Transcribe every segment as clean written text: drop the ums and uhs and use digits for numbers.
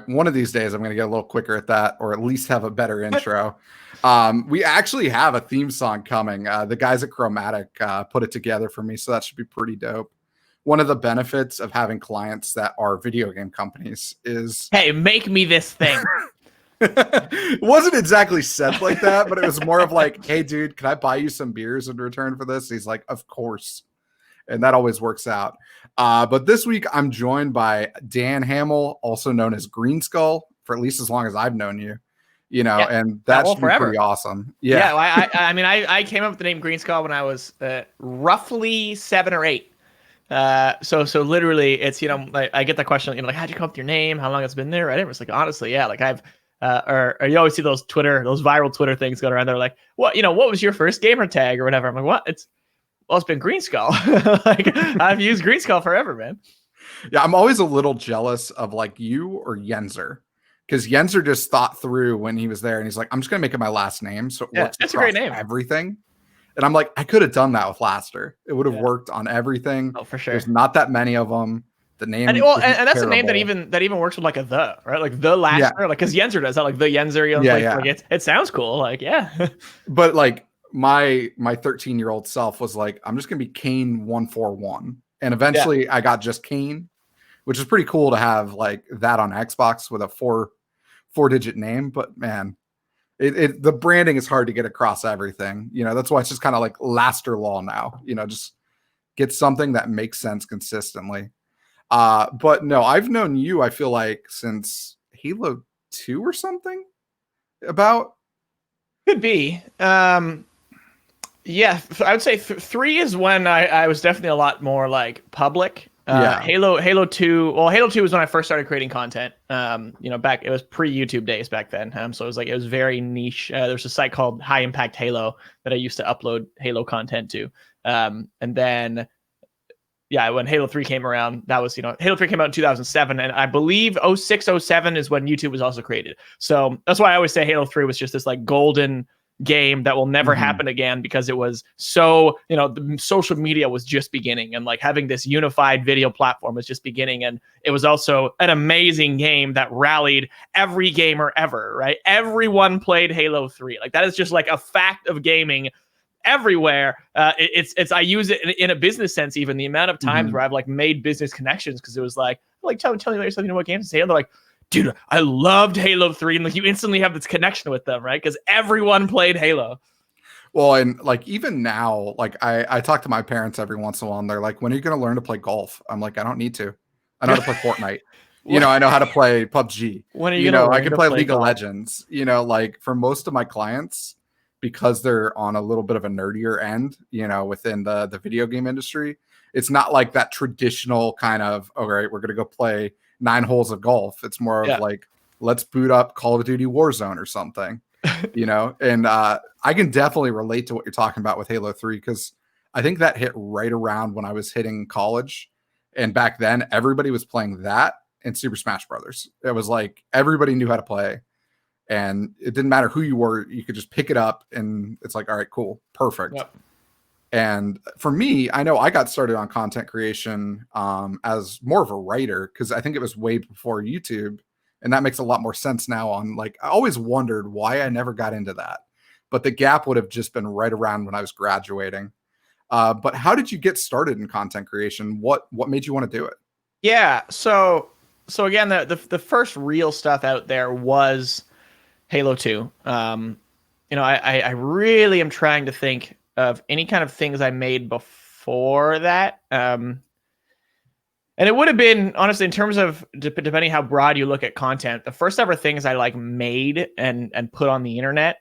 One of these days I'm going to get a little quicker at that, or at least have a better intro. We actually have a theme song coming. The guys at Chromatic put it together for me, so that should be pretty dope. One of the benefits of having clients that are video game companies is, hey, make me this thing. It wasn't exactly said like that, but it was more of like, hey, dude, can I buy you some beers in return for this? He's like, of course. And that always works out. But this week, I'm joined by Dan Hammill, also known as Greenskull, for at least as long as I've known you. And that should be pretty awesome. Yeah. I mean, I came up with the name Greenskull when I was roughly 7 or 8. So literally, it's like, I get the question, like, how'd you come up with your name? How long it's been there? Right? It was like, honestly, yeah, like I've. Or you always see those viral Twitter things going around. They're like, what was your first gamer tag or whatever? I'm like, what? It's been Greenskull. Like, I've used Greenskull forever, man. Yeah, I'm always a little jealous of like you or Yenzer, because Yenzer just thought through when he was there, and he's like, I'm just gonna make it my last name, so it works. It's a great name. Everything, and I'm like, I could have done that with Laster. It would have worked on everything. Oh, for sure. There's not that many of them. The name, and that's terrible. A name that even works with like a right, like the Laster, like because Yenzer does that, like the Yenzer. Like it sounds cool, like But like my 13-year-old self was like, I'm just gonna be Kane 141, and eventually I got just Kane, which is pretty cool to have like that on Xbox with a four-digit name. But man, the branding is hard to get across everything. That's why it's just kind of like Laster Law now. Just get something that makes sense consistently. But no, I've known you, I feel like, since Halo 2 or something. About could be. Yeah, I would say 3 is when I was definitely a lot more like public. Halo 2. Well, Halo 2 was when I first started creating content. Back, it was pre-YouTube days back then. So it was very niche. There's a site called High Impact Halo that I used to upload Halo content to. And then when Halo 3 came around, that was, Halo 3 came out in 2007, and I believe 06, 07 is when YouTube was also created. So that's why I always say Halo 3 was just this like golden game that will never happen again, because it was so, the social media was just beginning, and like having this unified video platform was just beginning. And it was also an amazing game that rallied every gamer ever, right? Everyone played Halo 3. Like, that is just like a fact of gaming everywhere. I use it in a business sense. Even the amount of times where I've like made business connections because it was like tell me about yourself, what games to say, and they're like, dude, I loved Halo 3, and like you instantly have this connection with them, right? Because everyone played Halo. Well, and like even now, like I talk to my parents every once in a while, and they're like, when are you going to learn to play golf? I'm like, I don't need to. I know how to play Fortnite. I know how to play PUBG. When are you going to I can play League of Legends. Like for most of my clients, because they're on a little bit of a nerdier end, within the video game industry, it's not like that traditional kind of, all right, we're going to go play 9 holes of golf. It's more of like, let's boot up Call of Duty Warzone or something, and I can definitely relate to what you're talking about with Halo 3, because I think that hit right around when I was hitting college. And back then, everybody was playing that and Super Smash Brothers. It was like everybody knew how to play. And it didn't matter who you were, you could just pick it up, and it's like, all right, cool, perfect. Yep. And for me, I know I got started on content creation as more of a writer, because I think it was way before YouTube, and that makes a lot more sense now. On like, I always wondered why I never got into that, but the gap would have just been right around when I was graduating. But how did you get started in content creation? What made you want to do it? Yeah, so again, the first real stuff out there was Halo 2. I really am trying to think of any kind of things I made before that. And it would have been, honestly, in terms of depending how broad you look at content, the first ever things I like made and put on the internet,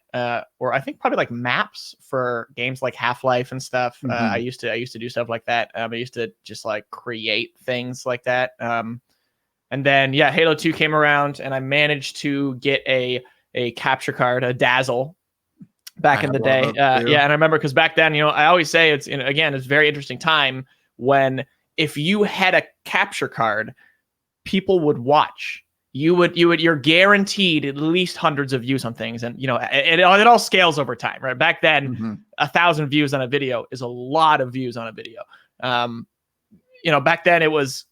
or I think probably like maps for games like Half-Life and stuff. I used to do stuff like that. I used to just like create things like that. And then Halo 2 came around, and I managed to get a capture card, a Dazzle, back in the day. And I remember, because back then, I always say it's a very interesting time when if you had a capture card, people would watch. You're guaranteed at least hundreds of views on things, and it all scales over time, right? Back then, 1,000 views on a video is a lot of views on a video. Back then it was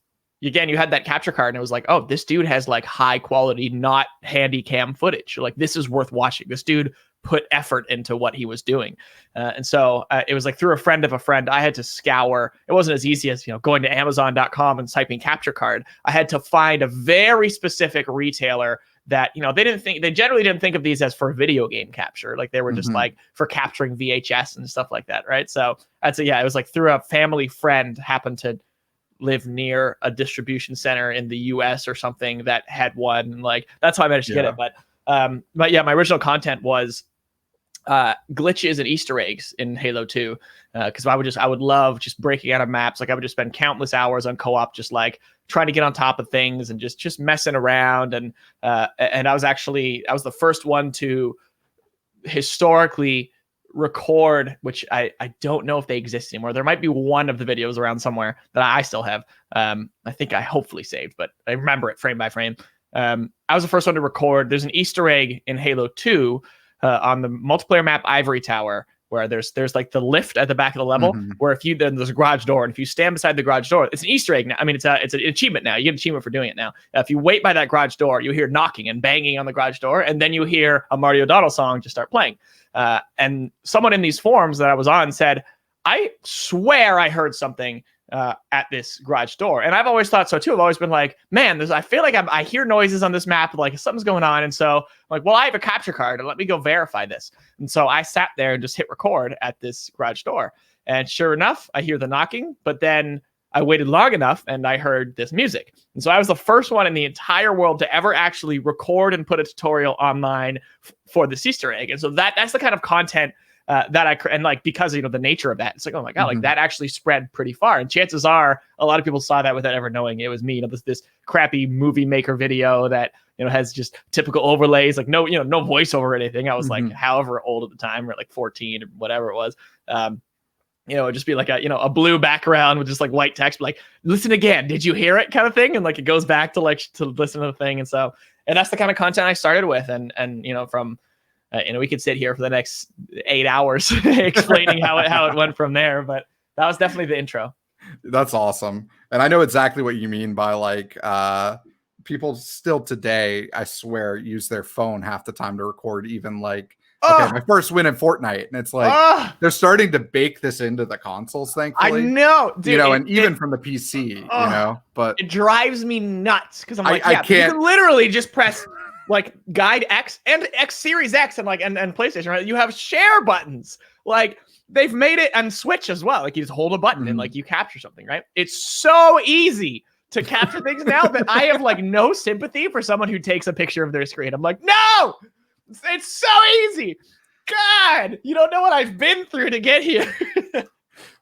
again, you had that capture card and it was like, oh, this dude has like high quality, not handy cam footage. Like this is worth watching. This dude put effort into what he was doing. And so it was like through a friend of a friend, I had to scour. It wasn't as easy as, going to Amazon.com and typing capture card. I had to find a very specific retailer that, they generally didn't think of these as for video game capture. Like they were just like for capturing VHS and stuff like that. Right. So it was like through a family friend happened to live near a distribution center in the US or something that had one. And like, that's how I managed to get it. But yeah, my original content was glitches and Easter eggs in Halo 2. Cause I would love just breaking out of maps. Like I would just spend countless hours on co-op, just like trying to get on top of things and just messing around. And I was the first one to historically record, which I don't know if they exist anymore. There might be one of the videos around somewhere that I still have. I think I hopefully saved, but I remember it frame by frame. I was the first one to record. There's an Easter egg in Halo 2 on the multiplayer map Ivory Tower, where there's like the lift at the back of the level, where then there's a garage door, and if you stand beside the garage door, it's an Easter egg now. I mean, it's an achievement now. You get an achievement for doing it now. If you wait by that garage door, you hear knocking and banging on the garage door, and then you hear a Marty O'Donnell song just start playing. And someone in these forums that I was on said, I swear I heard something at this garage door. And I've always thought so too. I've always been like, man, I feel like I hear noises on this map, like something's going on. And so I'm like, well, I have a capture card and let me go verify this. And so I sat there and just hit record at this garage door. And sure enough, I hear the knocking, but then I waited long enough and I heard this music. And so I was the first one in the entire world to ever actually record and put a tutorial online for this Easter egg. And so that's the kind of content and like, because, the nature of that, it's like, oh my God, like that actually spread pretty far. And chances are a lot of people saw that without ever knowing it was me. This crappy movie maker video that, has just typical overlays, like no voiceover or anything. I was like, however old at the time, or like 14 or whatever it was. It'd just be like a blue background with just like white text, like, listen again, did you hear it kind of thing? And like, it goes back to like, to listen to the thing. And so, and that's the kind of content I started with. And from, we could sit here for the next 8 hours explaining how it went from there, but that was definitely the intro. That's awesome. And I know exactly what you mean by like, people still today, I swear, use their phone half the time to record, even like, okay, my first win in Fortnite. And it's like, they're starting to bake this into the consoles, thankfully. I know, dude. And even from the PC, but it drives me nuts because I'm like, I can't. You can literally just press like guide X and X Series X and like and PlayStation, right? You have share buttons. Like they've made it on Switch as well. Like you just hold a button and like you capture something, right? It's so easy to capture things now that I have like no sympathy for someone who takes a picture of their screen. I'm like, no, it's so easy. God, you don't know what I've been through to get here.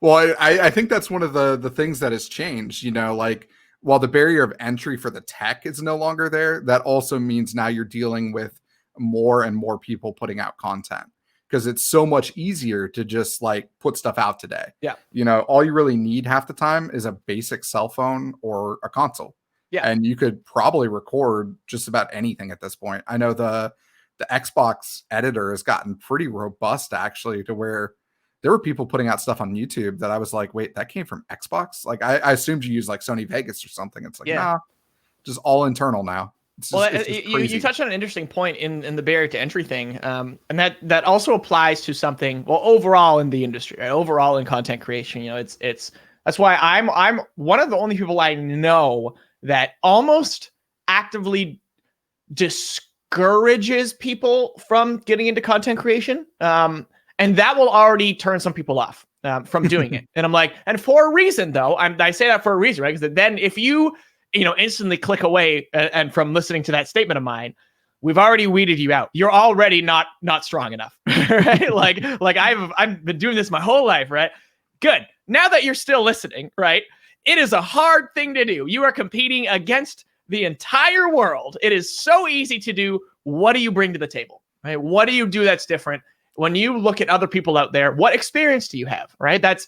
Well, I think that's one of the things that has changed, like while the barrier of entry for the tech is no longer there, that also means now you're dealing with more and more people putting out content because it's so much easier to just like put stuff out today. Yeah. All you really need half the time is a basic cell phone or a console. Yeah. And you could probably record just about anything at this point. I know the Xbox editor has gotten pretty robust actually, to where there were people putting out stuff on YouTube that I was like, wait, that came from Xbox? Like I assumed you use like Sony Vegas or something. It's like, nah, just all internal now. You touched on an interesting point in the barrier to entry thing. And that also applies to something, well, overall in the industry, right? Overall in content creation, that's why I'm one of the only people I know that almost actively discourages people from getting into content creation. And that will already turn some people off from doing it. And I'm like, and for a reason though, I say that for a reason, right? Because then if you instantly click away and from listening to that statement of mine, we've already weeded you out. You're already not strong enough, right? like I've been doing this my whole life, right? Good. Now that you're still listening, right? It is a hard thing to do. You are competing against the entire world. It is so easy to do. What do you bring to the table, right? What do you do that's different? When you look at other people out there, what experience do you have, right? That's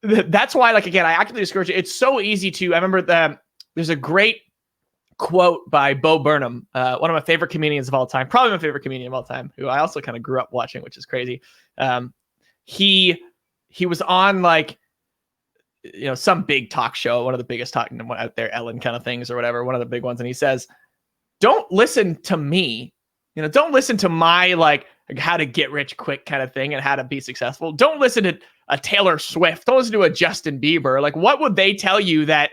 why, like, again, I actively discourage it. It's so easy to, I remember there's a great quote by Bo Burnham, one of my favorite comedians of all time, probably my favorite comedian of all time, who I also kind of grew up watching, which is crazy. He was on like some big talk show, one of the biggest talking out there, Ellen kind of things or whatever, one of the big ones. And he says, don't listen to me, don't listen to my like how to get rich quick kind of thing and how to be successful. Don't listen to a Taylor Swift. Don't listen to a Justin Bieber. Like, what would they tell you that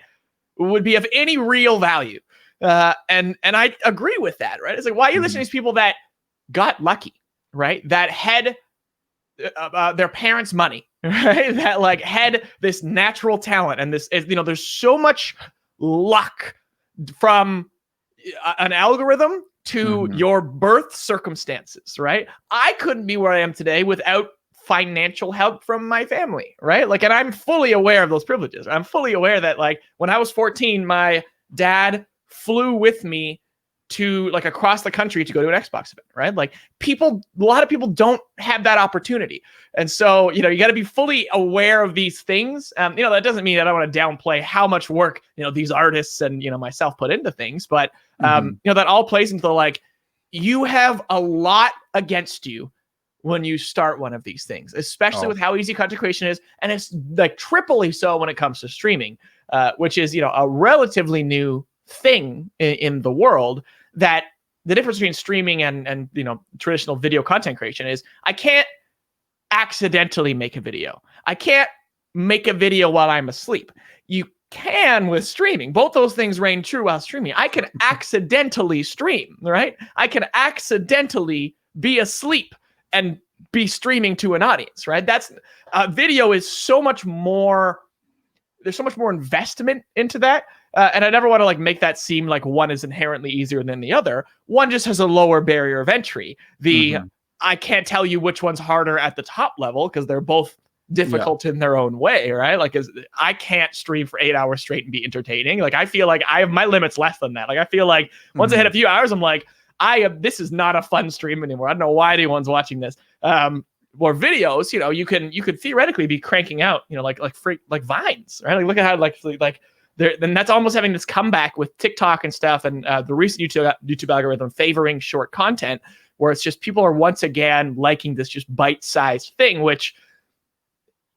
would be of any real value? And I agree with that, right? It's like, why are you listening to these people that got lucky, right? That had their parents' money, right? That like had this natural talent and this, there's so much luck from an algorithm to your birth circumstances, right? I couldn't be where I am today without financial help from my family, right? Like, and I'm fully aware of those privileges. I'm fully aware that like when I was 14, my dad flew with me to like across the country to go to an Xbox event, right? Like a lot of people don't have that opportunity. And so, you got to be fully aware of these things. That doesn't mean that I want to downplay how much work, these artists and, myself put into things, but, that all plays into like, you have a lot against you when you start one of these things, especially with how easy content creation is. And it's like triply so when it comes to streaming, which is, a relatively new thing in the world. That the difference between streaming and traditional video content creation is I can't accidentally make a video. I can't make a video while I'm asleep. You can with streaming. Both those things reign true while streaming. I can accidentally stream, right? I can accidentally be asleep and be streaming to an audience, right? That's video is so much more. There's so much more investment into that. And I never want to like make that seem like one is inherently easier than the other. One just has a lower barrier of entry. I can't tell you which one's harder at the top level because they're both difficult in their own way, right? Like, I can't stream for 8 hours straight and be entertaining. Like, I feel like I have my limits less than that. Like, I feel like once I hit a few hours, I'm like, this is not a fun stream anymore. I don't know why anyone's watching this. Or videos, you could theoretically be cranking out, like vines, right? Like, look at how like then that's almost having this comeback with TikTok and stuff, and the recent YouTube algorithm favoring short content, where it's just people are once again liking this just bite-sized thing, which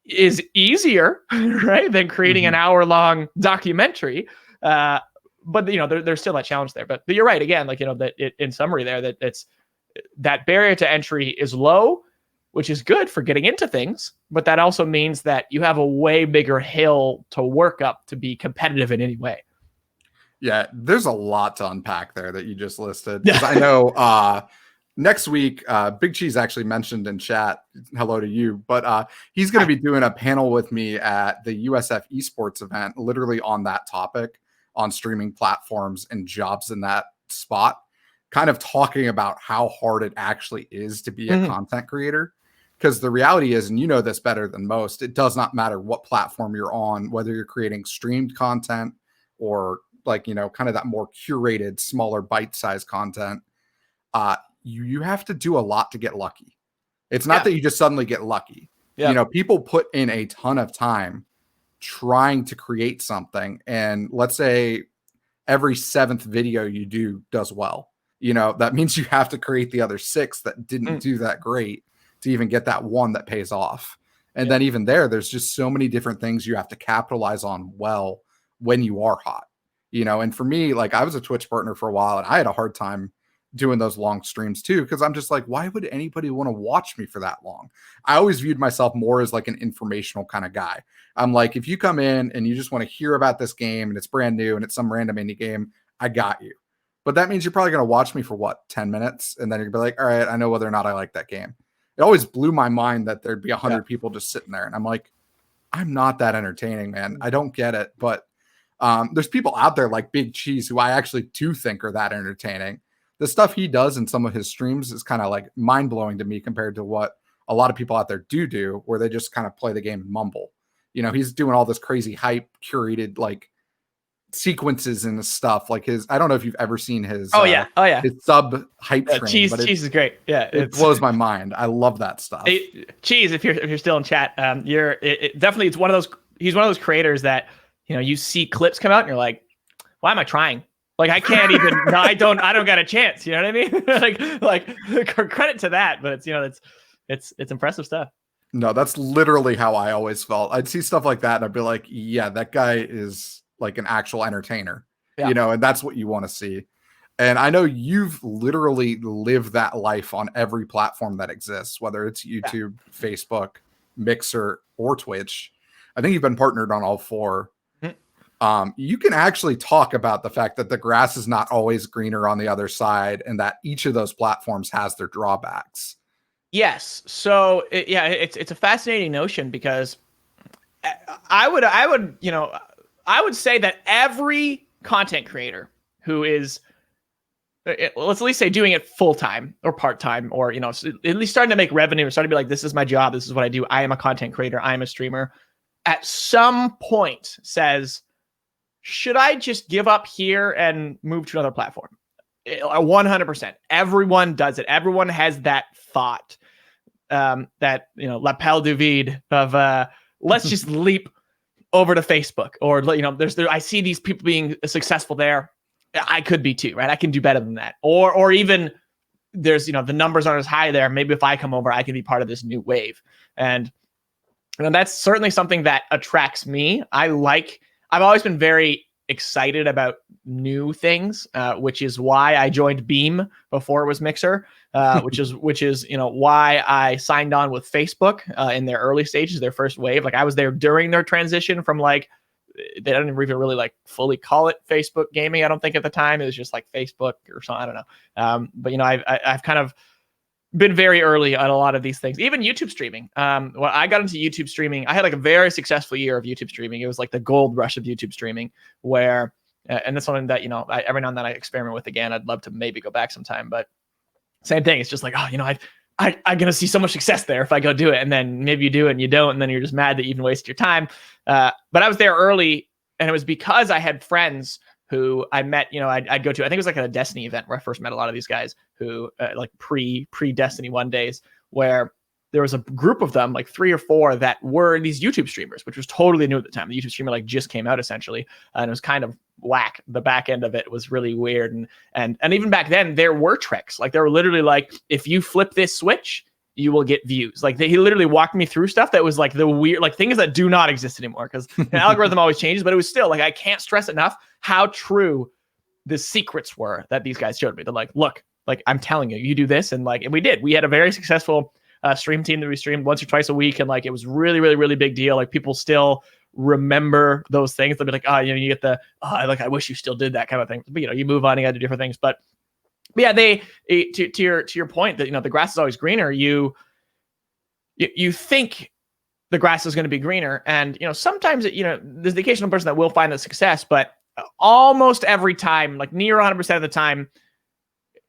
is easier, right, than creating an hour-long documentary. But there's still that challenge there. But you're right again, like in summary there, that it's that barrier to entry is low, which is good for getting into things, but that also means that you have a way bigger hill to work up to be competitive in any way. Yeah, there's a lot to unpack there that you just listed. 'Cause I know next week, Big Cheese actually mentioned in chat, hello to you, but he's going to be doing a panel with me at the USF Esports event, literally on that topic, on streaming platforms and jobs in that spot, kind of talking about how hard it actually is to be a content creator. Because the reality is, and you know this better than most, it does not matter what platform you're on, whether you're creating streamed content or like, kind of that more curated, smaller bite-sized content. You have to do a lot to get lucky. It's not that you just suddenly get lucky. People put in a ton of time trying to create something. And let's say every 7th video you do does well. That means you have to create the other 6 that didn't do that great to even get that one that pays off. And then even there's just so many different things you have to capitalize on well when you are hot, and for me, like I was a Twitch partner for a while and I had a hard time doing those long streams too. Cause I'm just like, why would anybody want to watch me for that long? I always viewed myself more as like an informational kind of guy. I'm like, if you come in and you just want to hear about this game and it's brand new and it's some random indie game, I got you. But that means you're probably going to watch me for 10 minutes. And then you're gonna be like, all right, I know whether or not I like that game. It always blew my mind that there'd be 100 people just sitting there. And I'm like, I'm not that entertaining, man. I don't get it. But there's people out there like Big Cheese who I actually do think are that entertaining. The stuff he does in some of his streams is kind of like mind blowing to me compared to what a lot of people out there do, where they just kind of play the game and mumble. He's doing all this crazy hype curated like sequences and stuff like his. I don't know if you've ever seen his his sub hype train. Cheese is great. Yeah, it blows my mind. I love that stuff. Cheese, if you're still in chat, definitely it's one of those. He's one of those creators that you see clips come out and you're like, why am I trying? Like I can't even. No, I don't got a chance. You know what I mean? like credit to that, but it's it's impressive stuff. No, that's literally how I always felt. I'd see stuff like that and I'd be like, yeah, that guy is like an actual entertainer, Yeah. and that's what you want to see. And I know you've literally lived that life on every platform that exists, whether it's YouTube, Facebook, Mixer, or Twitch. I think you've been partnered on all four. You can actually talk about the fact that the grass is not always greener on the other side and that each of those platforms has their drawbacks. Yes. So it's a fascinating notion because I would say that every content creator who is, let's at least say, doing it full time or part time, or at least starting to make revenue, starting to be like, this is my job, this is what I do, I am a content creator, I am a streamer, at some point says, should I just give up here and move to another platform? 100%. Everyone does it. Everyone has that thought, that l'appel du vide of let's just leap over to Facebook, or I see these people being successful there. I could be too, right? I can do better than that. Or even there's the numbers aren't as high there. Maybe if I come over, I can be part of this new wave. And that's certainly something that attracts me. I've always been very excited about new things, which is why I joined Beam before it was Mixer, which is why I signed on with Facebook in their early stages, their first wave. Like I was there during their transition from like, they didn't even really like fully call it Facebook gaming. I don't think at the time it was just like Facebook or something. I don't know. But I've kind of been very early on a lot of these things, even YouTube streaming. When I got into YouTube streaming, I had like a very successful year of YouTube streaming. It was like the gold rush of YouTube streaming, where, and that's something that, every now and then I experiment with again. I'd love to maybe go back sometime, but same thing. It's just like, I'm going to see so much success there if I go do it. And then maybe you do it and you don't, and then you're just mad that you even wasted your time. But I was there early, and it was because I had friends who I met, I'd go to, I think it was like a Destiny event where I first met a lot of these guys who like pre Destiny 1 days, where there was a group of them, like 3 or 4, that were these YouTube streamers, which was totally new at the time. The YouTube streamer like just came out essentially, and it was kind of whack. The back end of it was really weird. And even back then there were tricks. Like there were literally like, if you flip this switch, you will get views. Like he literally walked me through stuff that was like the weird, like things that do not exist anymore, because the algorithm always changes, but it was still like, I can't stress enough how true the secrets were that these guys showed me. They're like, look, like I'm telling you, you do this. And we did. We had a very successful stream team that we streamed once or twice a week. And like, it was really, really, really big deal. Like people still remember those things. They'll be like, you get the, I wish you still did that kind of thing. But you move on, you got to do different things. But yeah, to your point that, the grass is always greener. You think the grass is going to be greener. And, sometimes, there's the occasional person that will find the success, but almost every time, like near 100% of the time,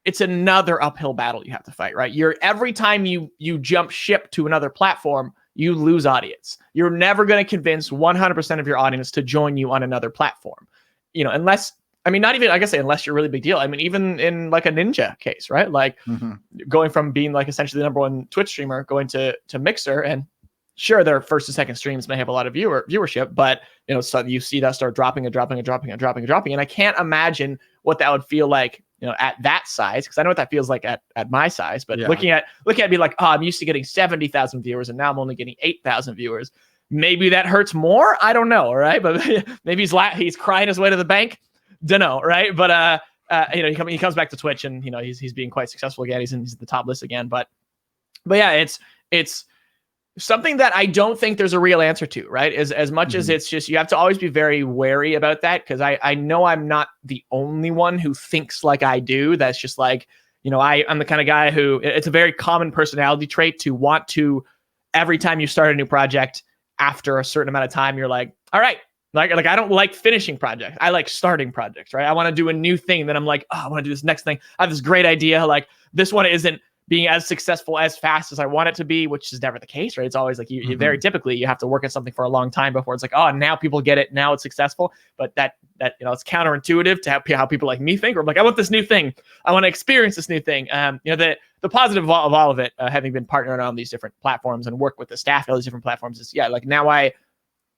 it's another uphill battle you have to fight, right? Every time you jump ship to another platform, you lose audience. You're never going to convince 100% of your audience to join you on another platform, unless, not even, I guess, unless you're a really big deal. Even in like a Ninja case, right? Like going from being like essentially the number 1 Twitch streamer, going to Mixer, and sure, their first and second streams may have a lot of viewership, but so you see that start dropping. And I can't imagine what that would feel like, at that size, because I know what that feels like at my size. But looking at me like, I'm used to getting 70,000 viewers, and now I'm only getting 8,000 viewers. Maybe that hurts more. I don't know, right? But maybe he's crying his way to the bank. Don't know, right? But he comes back to Twitch, and he's being quite successful again. He's at the top list again. But yeah, it's something that I don't think there's a real answer to, right? As much as it's just, you have to always be very wary about that, because I know I'm not the only one who thinks like I do. That's just like, I'm the kind of guy who, it's a very common personality trait to want to, every time you start a new project, after a certain amount of time, you're like, all right, like I don't like finishing projects. I like starting projects, right? I want to do a new thing. Then I'm like, I want to do this next thing. I have this great idea. Like this one isn't being as successful as fast as I want it to be, which is never the case, right? It's always like you very typically you have to work at something for a long time before it's like, now people get it, now it's successful. But that it's counterintuitive to how people like me think. Or like, I want this new thing, I want to experience this new thing. The positive of all of it, having been partnered on these different platforms and work with the staff at all these different platforms, is like now I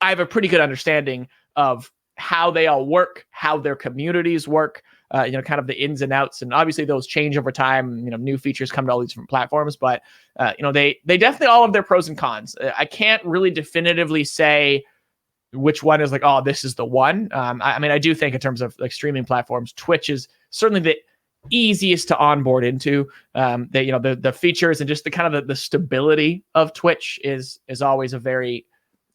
have a pretty good understanding of how they all work, how their communities work, kind of the ins and outs. And obviously those change over time. New features come to all these different platforms, but they definitely all have their pros and cons. I can't really definitively say which one is like, oh, this is the one. I do think in terms of like streaming platforms, Twitch is certainly the easiest to onboard into. The features and just the kind of the stability of Twitch is always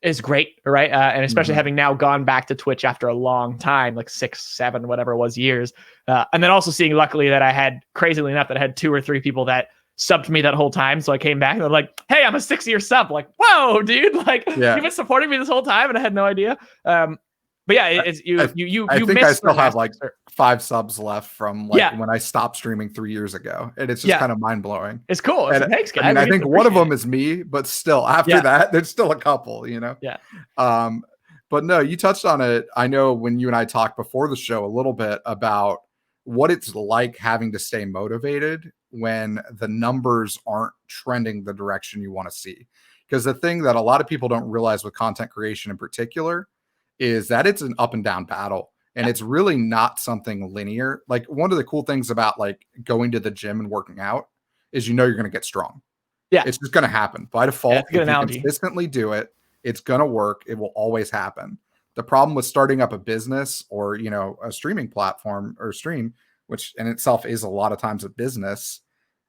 is great, right? And especially having now gone back to Twitch after a long time, like 6, 7, whatever it was, years. And then also seeing, luckily, that I had, crazily enough, that I had 2 or 3 people that subbed me that whole time. So I came back and they're like, hey, I'm a 6-year sub. Like, whoa, dude, like you've been supporting me this whole time and I had no idea. But yeah, it's I think I still have like 5 subs left from when I stopped streaming 3 years ago, and it's just kind of mind blowing. It's cool. It's thanks, guys. I think one of them is me, but still after that, there's still a couple. Yeah. But no, you touched on it. I know when you and I talked before the show a little bit about what it's like having to stay motivated when the numbers aren't trending the direction you want to see. Because the thing that a lot of people don't realize with content creation in particular is that it's an up and down battle, and it's really not something linear. Like, one of the cool things about like going to the gym and working out is you're going to get strong. Yeah, it's just going to happen by default. If you consistently do it, it's going to work. It will always happen. The problem with starting up a business or a streaming platform or stream, which in itself is a lot of times a business,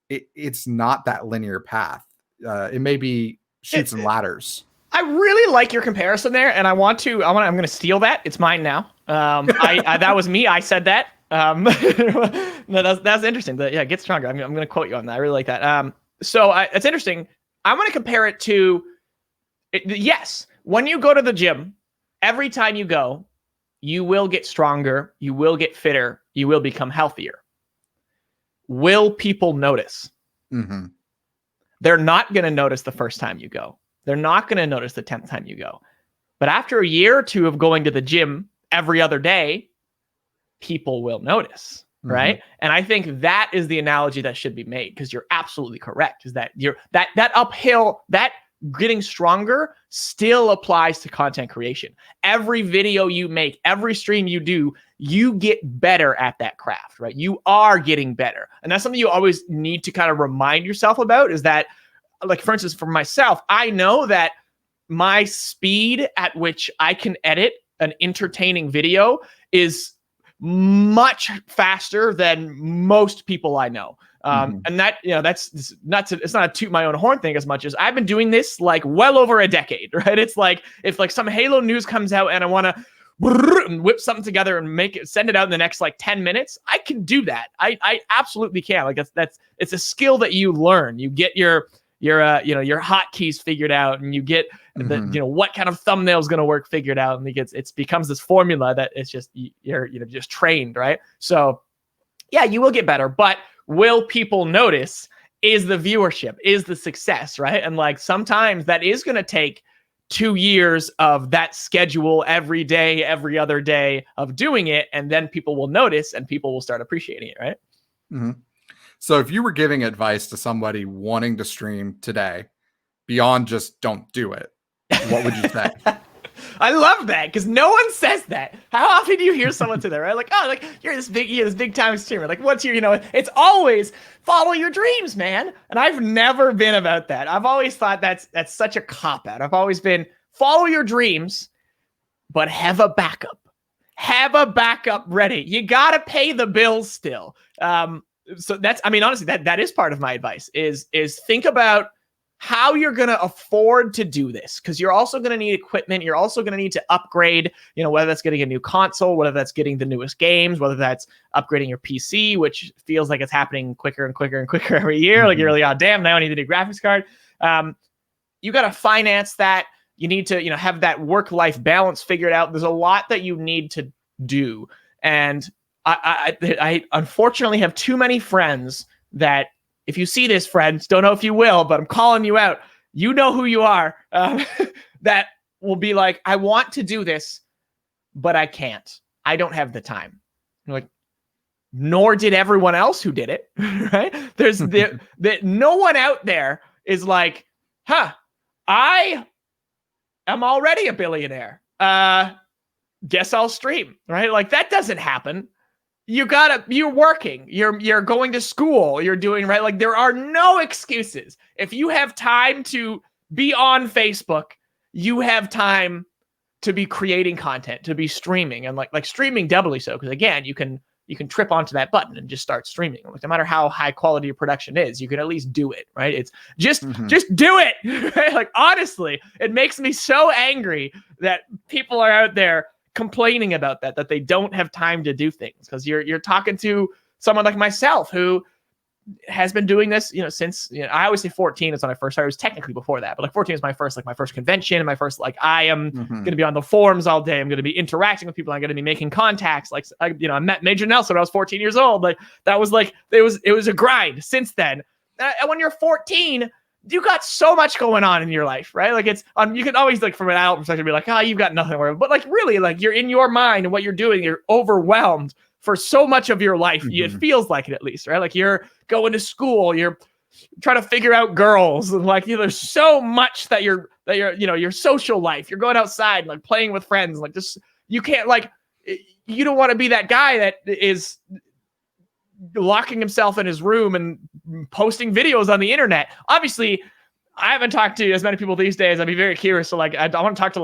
it's not that linear path. It may be chutes and ladders. I really like your comparison there, and I'm going to steal that. It's mine now. That was me. I said that. No, that's interesting. But yeah, get stronger. I'm going to quote you on that. I really like that. It's interesting. I'm going to compare it to, yes, when you go to the gym, every time you go, you will get stronger. You will get fitter. You will become healthier. Will people notice? Mm-hmm. They're not going to notice the first time you go. They're not going to notice the 10th time you go. But after a year or 2 of going to the gym every other day, people will notice, right? And I think that is the analogy that should be made, because you're absolutely correct, is that that uphill, that getting stronger still applies to content creation. Every video you make, every stream you do, you get better at that craft, right? You are getting better. And that's something you always need to kind of remind yourself about, is that, like, for instance, for myself, I know that my speed at which I can edit an entertaining video is much faster than most people I know. And that, it's not a toot my own horn thing as much as I've been doing this like well over a decade, right? It's like, if like some Halo news comes out and I want to whip something together and send it out in the next like 10 minutes, I can do that. I absolutely can. Like, it's a skill that you learn. You get your hotkeys figured out, and you get what kind of thumbnail is going to work figured out, and it becomes this formula that it's just you're just trained, right? So yeah, you will get better, but will people notice is the viewership, is the success, right? And like, sometimes that is going to take 2 years of that schedule every day, every other day of doing it, and then people will notice and people will start appreciating it, right? Mm-hmm. So if you were giving advice to somebody wanting to stream today, beyond just don't do it, what would you say? I love that, because no one says that. How often do you hear someone say that, right? Like, oh, like you're this big time streamer. Like, what's your, it's always follow your dreams, man. And I've never been about that. I've always thought that's such a cop out. I've always been follow your dreams, but have a backup. Have a backup ready. You got to pay the bills still. So honestly, that is part of my advice is think about how you're going to afford to do this, because you're also going to need equipment. You're also going to need to upgrade, whether that's getting a new console, whether that's getting the newest games, whether that's upgrading your PC, which feels like it's happening quicker and quicker and quicker every year. Like, you're like, oh, damn, now I need the new graphics card. You got to finance that. You need to, have that work-life balance figured out. There's a lot that you need to do. And I unfortunately have too many friends that, if you see this, friends, don't know if you will, but I'm calling you out. You know who you are. That will be like, I want to do this, but I can't. I don't have the time. You're like, nor did everyone else who did it, right? There's no one out there is like, I am already a billionaire. Guess I'll stream, right? Like, that doesn't happen. you're working, you're going to school, you're doing right. Like there are no excuses. If you have time to be on Facebook, you have time to be creating content, to be streaming, and like streaming doubly so, because again, you can trip onto that button and just start streaming. Like no matter how high quality your production is, you can at least do it, right? It's just do it. Right? Like honestly, it makes me so angry that people are out there complaining about that they don't have time to do things, because you're talking to someone like myself who has been doing this, since, I always say 14 is when I first started. It was technically before that, but like 14 is my first convention, and my first, I am going to be on the forums all day. I'm going to be interacting with people. I'm going to be making contacts. Like, I met Major Nelson when I was 14 years old. Like that was like, it was a grind since then. And when you're 14, you got so much going on in your life, right? Like it's, you can always like from an adult perspective be like, you've got nothing to worry about. But like really, like you're in your mind and what you're doing, you're overwhelmed for so much of your life. It feels like it, at least, right? Like you're going to school, you're trying to figure out girls, and like there's so much that you're your social life. You're going outside and like playing with friends, like just you can't you don't want to be that guy that is locking himself in his room and posting videos on the internet. Obviously, I haven't talked to as many people these days. I'd be very curious. So like, I want to talk to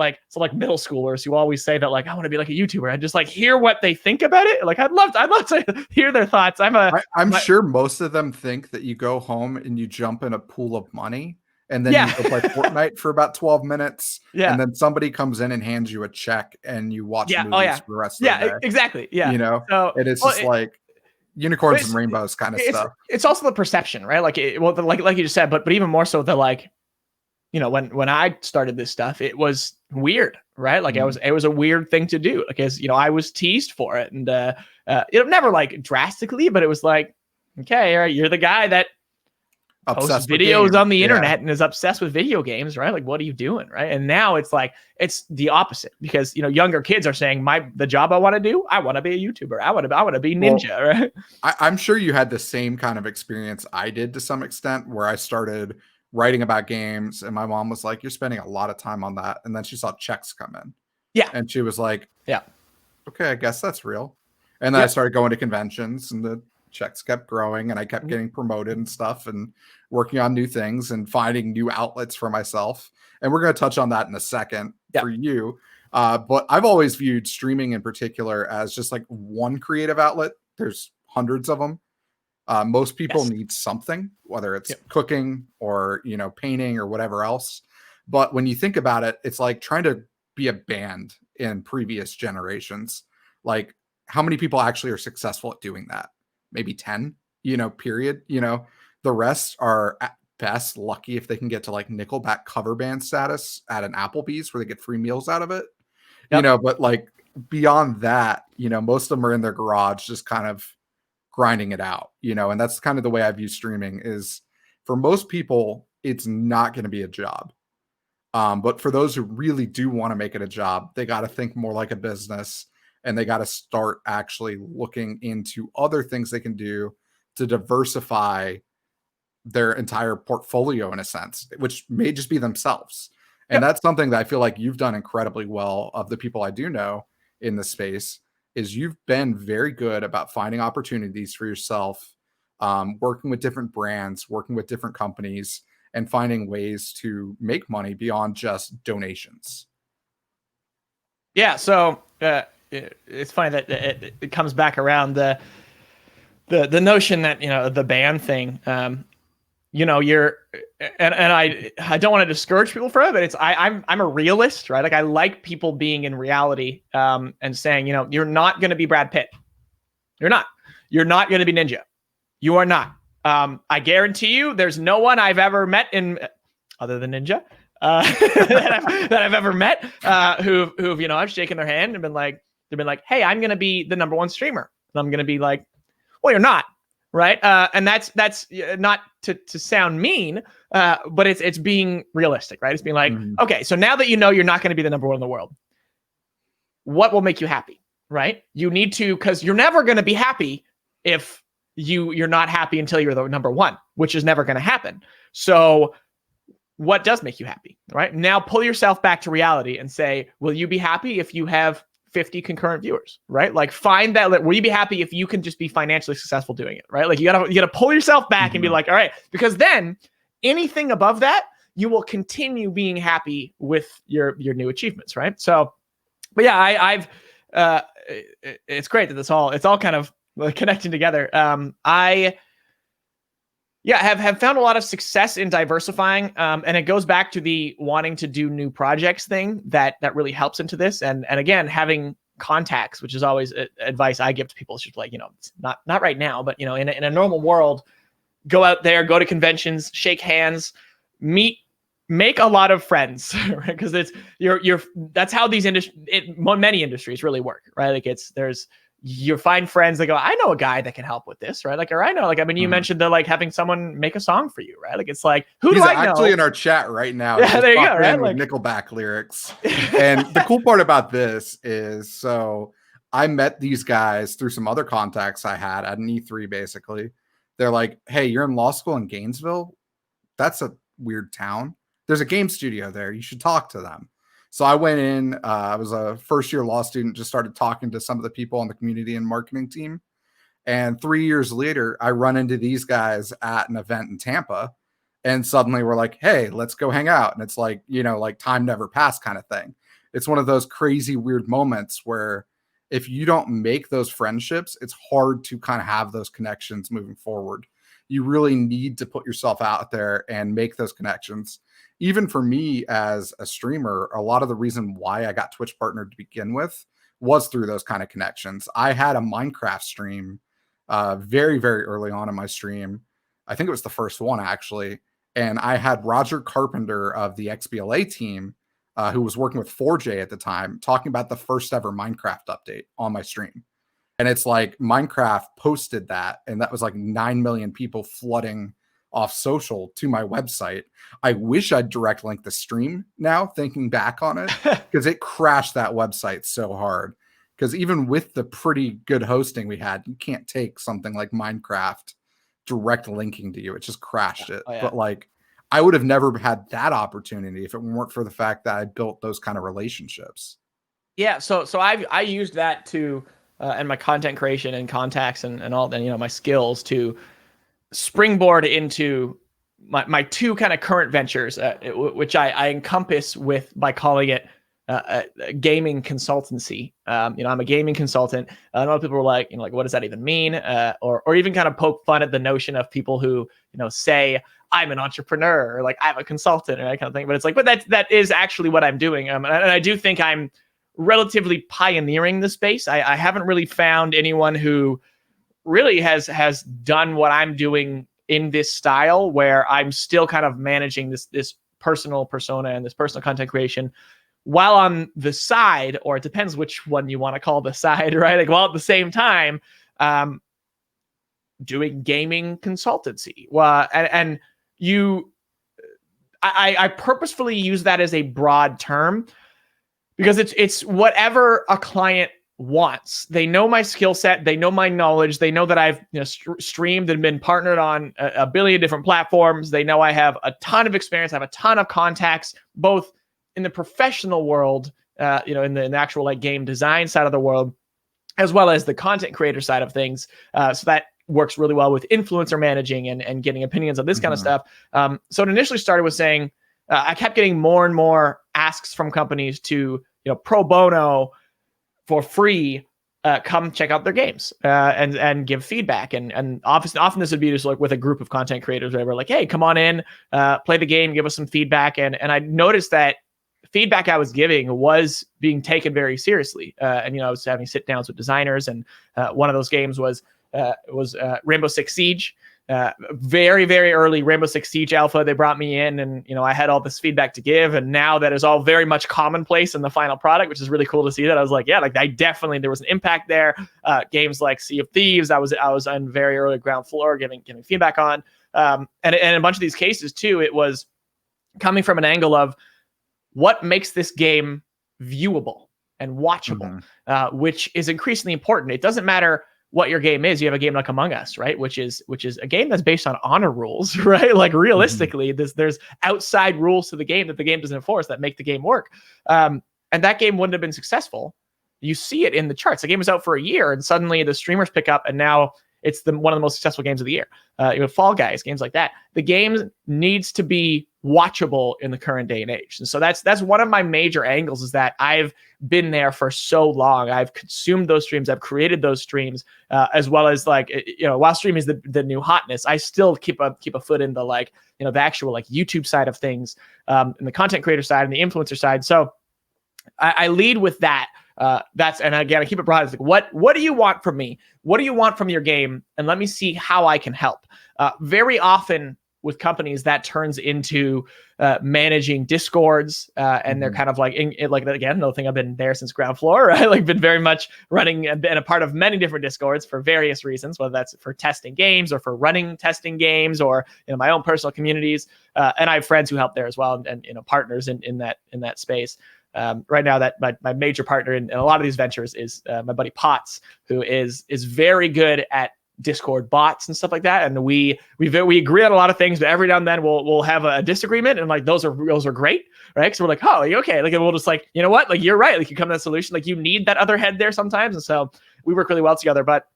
middle schoolers who always say that like, I want to be like a YouTuber. I just like hear what they think about it. Like, I'd love to hear their thoughts. I'm sure most of them think that you go home and you jump in a pool of money and then you go play Fortnite for about 12 minutes. Yeah. And then somebody comes in and hands you a check and you watch movies for the rest of the day. Exactly. Yeah. So, and it's just like unicorns and rainbows kind of stuff. It's also the perception, right? Like, like you just said, but even more so the like, when I started this stuff, it was weird, right? Like it was a weird thing to do. Like as I was teased for it, and it never like drastically, but it was like, okay, all right, you're the guy that posts videos on the internet and is obsessed with video games, right? Like, what are you doing, right? And now it's like it's the opposite, because younger kids are saying, the job I want to do, I want to be a YouTuber, I want to be ninja, right? I'm sure you had the same kind of experience I did to some extent, where I started writing about games, and my mom was like, "You're spending a lot of time on that," and then she saw checks come in, and she was like, "Okay, I guess that's real." And then I started going to conventions, and the checks kept growing, and I kept getting promoted and stuff, and working on new things and finding new outlets for myself. And we're going to touch on that in a second for you. But I've always viewed streaming in particular as just like one creative outlet. There's hundreds of them. Most people need something, whether it's cooking or, painting or whatever else. But when you think about it, it's like trying to be a band in previous generations. Like, how many people actually are successful at doing that? Maybe 10, period. The rest are at best lucky if they can get to like Nickelback cover band status at an Applebee's where they get free meals out of it. But like beyond that, most of them are in their garage just kind of grinding it out, and that's kind of the way I view streaming. Is for most people, it's not going to be a job. But for those who really do want to make it a job, they got to think more like a business. And they got to start actually looking into other things they can do to diversify their entire portfolio in a sense, which may just be themselves. And that's something that I feel like you've done incredibly well. Of the people I do know in this space, is you've been very good about finding opportunities for yourself, working with different brands, working with different companies, and finding ways to make money beyond just donations. Yeah. So, it's funny that it comes back around the notion that the band thing. You're and I don't want to discourage people from it, but I'm a realist, right? Like I like people being in reality, and saying you're not going to be Brad Pitt, you're not going to be Ninja, you are not. I guarantee you, there's no one I've ever met other than Ninja that I've ever met who've I've shaken their hand and been like. They've been like, hey, I'm going to be the #1 streamer. And I'm going to be like, well, you're not, right? And that's not to sound mean, but it's being realistic, right? It's being like, okay, so now that you're not going to be the #1 in the world, what will make you happy, right? You need to, because you're never going to be happy if you're not happy until you're the #1, which is never going to happen. So what does make you happy, right? Now pull yourself back to reality and say, will you be happy if you have 50 concurrent viewers, right? Like find that, will you be happy if you can just be financially successful doing it, right? Like you gotta pull yourself back and be like, all right, because then anything above that, you will continue being happy with your new achievements, right? So, but yeah, I've it's great that it's all kind of connecting together. I have found a lot of success in diversifying, and it goes back to the wanting to do new projects thing that really helps into this. And again, having contacts, which is always advice I give to people. It's just like, it's not right now, but in a normal world, go out there, go to conventions, shake hands, make a lot of friends, right? Because it's that's how these many industries really work, right? Like you find friends that go, I know a guy that can help with this, right? Like, or I know, like, I mean, you mentioned the like having someone make a song for you, right? Like, it's like, who do I know? He's actually in our chat right now. Yeah, there you go, right? Like Nickelback lyrics. And the cool part about this is, so I met these guys through some other contacts I had at an E3, basically. They're like, hey, you're in law school in Gainesville? That's a weird town. There's a game studio there. You should talk to them. So I went in, I was a first-year law student, just started talking to some of the people on the community and marketing team. And 3 years later, I run into these guys at an event in Tampa. And suddenly we're like, hey, let's go hang out. And it's like, like time never passed kind of thing. It's one of those crazy, weird moments where if you don't make those friendships, it's hard to kind of have those connections moving forward. You really need to put yourself out there and make those connections. Even for me as a streamer, a lot of the reason why I got Twitch partnered to begin with was through those kind of connections. I had a Minecraft stream very, very early on in my stream. I think it was the first one, actually. And I had Roger Carpenter of the XBLA team, who was working with 4J at the time, talking about the first ever Minecraft update on my stream. And it's like Minecraft posted that, and that was like 9 million people flooding off social to my website. I wish I'd direct link the stream now, thinking back on it, because it crashed that website so hard. Because even with the pretty good hosting we had, you can't take something like Minecraft direct linking to you. It just crashed it. Oh, yeah. But like, I would have never had that opportunity if it weren't for the fact that I built those kind of relationships. Yeah. So I used that to, and my content creation and contacts and all that, my skills to springboard into my two kind of current ventures, which I encompass by calling it a gaming consultancy. I'm a gaming consultant. A lot of people were like, what does that even mean? Or even kind of poke fun at the notion of people who, say I'm an entrepreneur or like I'm a consultant or that kind of thing. But it's like, but that is actually what I'm doing. And I do think I'm relatively pioneering the space. I haven't really found anyone who really has done what I'm doing in this style, where I'm still kind of managing this personal persona and this personal content creation while on the side, or it depends which one you want to call the side, right? Like, while at the same time, doing gaming consultancy. I purposefully use that as a broad term because it's whatever a client wants. They know my skill set, they know my knowledge, they know that I've streamed and been partnered on a billion different platforms. They know I have a ton of experience, I have a ton of contacts, both in the professional world, in the actual like game design side of the world, as well as the content creator side of things. So that works really well with influencer managing and getting opinions on this kind of stuff. So it initially started with saying, I kept getting more and more asks from companies to, pro bono for free, come check out their games and give feedback. And often this would be just like with a group of content creators, where we're like, hey, come on in, play the game, give us some feedback. And I noticed that feedback I was giving was being taken very seriously. And I was having sit downs with designers, and one of those games was Rainbow Six Siege. Very, very early Rainbow Six Siege alpha. They brought me in, and I had all this feedback to give, and now that is all very much commonplace in the final product, which is really cool to see. That I was like, yeah, like there was an impact there. Games like Sea of Thieves, I was on very early ground floor giving feedback on, and a bunch of these cases too. It was coming from an angle of what makes this game viewable and watchable, which is increasingly important. It doesn't matter what your game is. You have a game like Among Us, right? Which is a game that's based on honor rules, right? Like realistically, there's outside rules to the game that the game doesn't enforce that make the game work. And that game wouldn't have been successful you see it in the charts. The game was out for a year, and suddenly the streamers pick up, and now it's one of the most successful games of the year. Fall Guys, games like that. The game needs to be watchable in the current day and age. And so that's one of my major angles, is that I've been there for so long. I've consumed those streams. I've created those streams, as well as while streaming is the new hotness, I still keep a foot in the the actual YouTube side of things, and the content creator side and the influencer side. So I lead with that. And again, I keep it broad. It's like, what do you want from me? What do you want from your game? And let me see how I can help. Very often with companies, that turns into managing Discords, and they're kind of again, another thing, I've been there since ground floor, right? Been very much running and been a part of many different Discords for various reasons, whether that's for testing games or for running testing games, or my own personal communities. And I have friends who help there as well, and partners in that space. Right now, that my major partner in a lot of these ventures is my buddy Potts, who is very good at Discord bots and stuff like that. And we agree on a lot of things, but every now and then we'll have a disagreement, and those are great, right? So we're like, oh, okay, we'll just you know what, you're right, you come to that solution, you need that other head there sometimes, and so we work really well together. But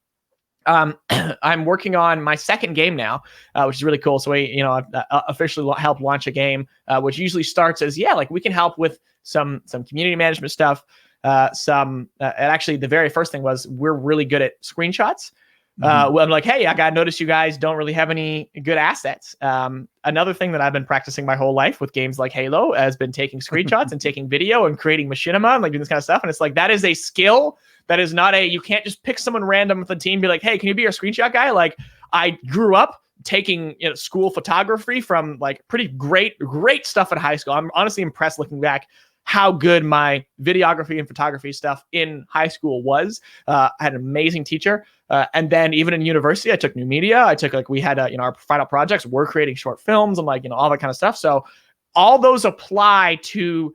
I'm working on my second game now, which is really cool. So I've officially helped launch a game, which usually starts as, we can help with some community management stuff. And actually the very first thing was, we're really good at screenshots. Well, I'm like, hey, I noticed you guys don't really have any good assets. Another thing that I've been practicing my whole life with games like Halo has been taking screenshots and taking video and creating machinima and doing this kind of stuff. And it's that is a skill. That is not you can't just pick someone random with the team and be like, hey, can you be our screenshot guy? I grew up taking school photography from pretty great stuff in high school. I'm honestly impressed looking back how good my videography and photography stuff in high school was. I had an amazing teacher. And then even in university, I took new media. I took we had our final projects. We're creating short films and all that kind of stuff. So all those apply to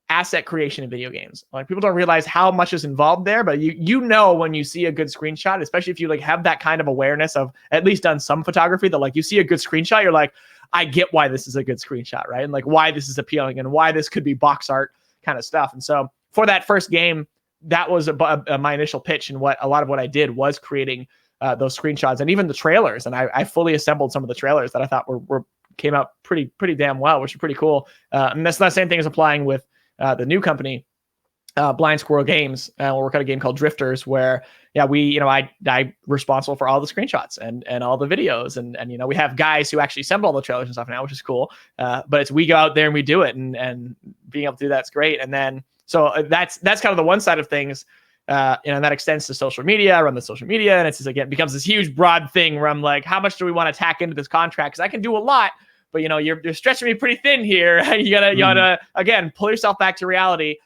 asset creation in video games. People don't realize how much is involved there, but when you see a good screenshot, especially if you have that kind of awareness of at least done some photography, that you see a good screenshot, you're like, I get why this is a good screenshot, right? And why this is appealing and why this could be box art kind of stuff. And so for that first game, that was my initial pitch, and a lot of what I did was creating those screenshots and even the trailers. And I fully assembled some of the trailers that I thought came out pretty damn well, which is pretty cool. And that's not the same thing as applying with the new company, Blind Squirrel Games. We're working on a game called Drifters, where I responsible for all the screenshots and all the videos, and we have guys who actually assemble all the trailers and stuff now, which is cool. But we go out there and we do it, and being able to do that's great. And then so that's kind of the one side of things. And that extends to social media. I run the social media, and it becomes this huge broad thing where I'm like, how much do we want to tack into this contract? Because I can do a lot, but you're stretching me pretty thin here. You gotta again pull yourself back to reality.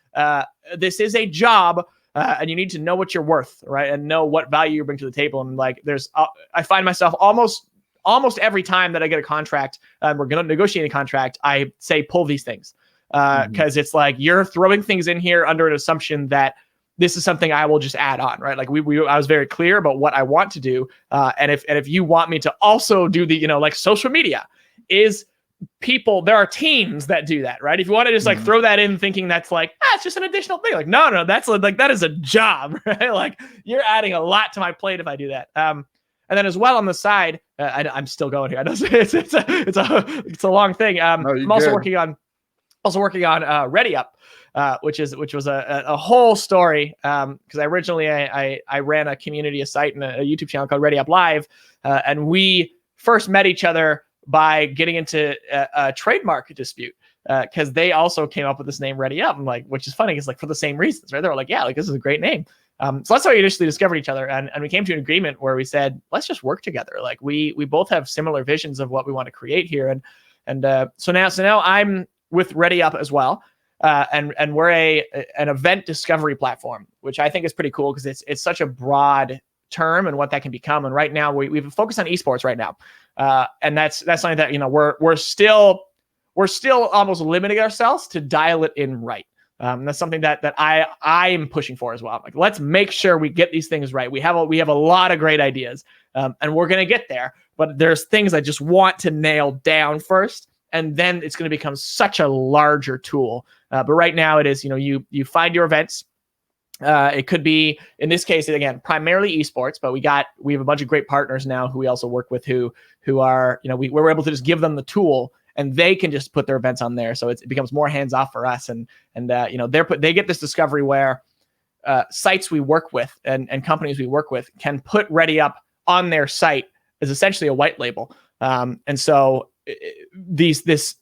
This is a job, and you need to know what you're worth, right? And know what value you bring to the table. And I find myself almost every time that I get a contract, we're going to negotiate a contract, I say, pull these things. Because it's you're throwing things in here under an assumption that this is something I will just add on, right? I was very clear about what I want to do. And if you want me to also do the, social media is people, there are teams that do that, right? If you want to just throw that in thinking that's it's just an additional thing. No, that's that is a job, right? You're adding a lot to my plate if I do that. And then as well on the side, I'm still going here. I know it's a long thing. I'm also working on ReadyUp, which was a whole story. Because I ran a community, a site, and a YouTube channel called ReadyUp Live, and we first met each other by getting into a trademark dispute, because they also came up with this name ReadyUp, which is funny, because for the same reasons, right? They were this is a great name. So that's how we initially discovered each other, and we came to an agreement where we said, let's just work together. We both have similar visions of what we want to create here, and so now I'm with ReadyUp as well, and we're an event discovery platform, which I think is pretty cool because it's such a broad term and what that can become. And right now we've focused on esports right now, and that's something that we're still almost limiting ourselves to dial it in right. That's something that I'm pushing for as well. Let's make sure we get these things right. We have a lot of great ideas, and we're gonna get there. But there's things I just want to nail down first, and then it's going to become such a larger tool. But right now it is, you find your events, It could be, in this case, again, primarily esports, but we have a bunch of great partners now who we also work with who are, we're able to just give them the tool and they can just put their events on there. So it becomes more hands off for us. And they get this discovery where sites we work with and companies we work with can put ReadyUp on their site as essentially a white label. And so this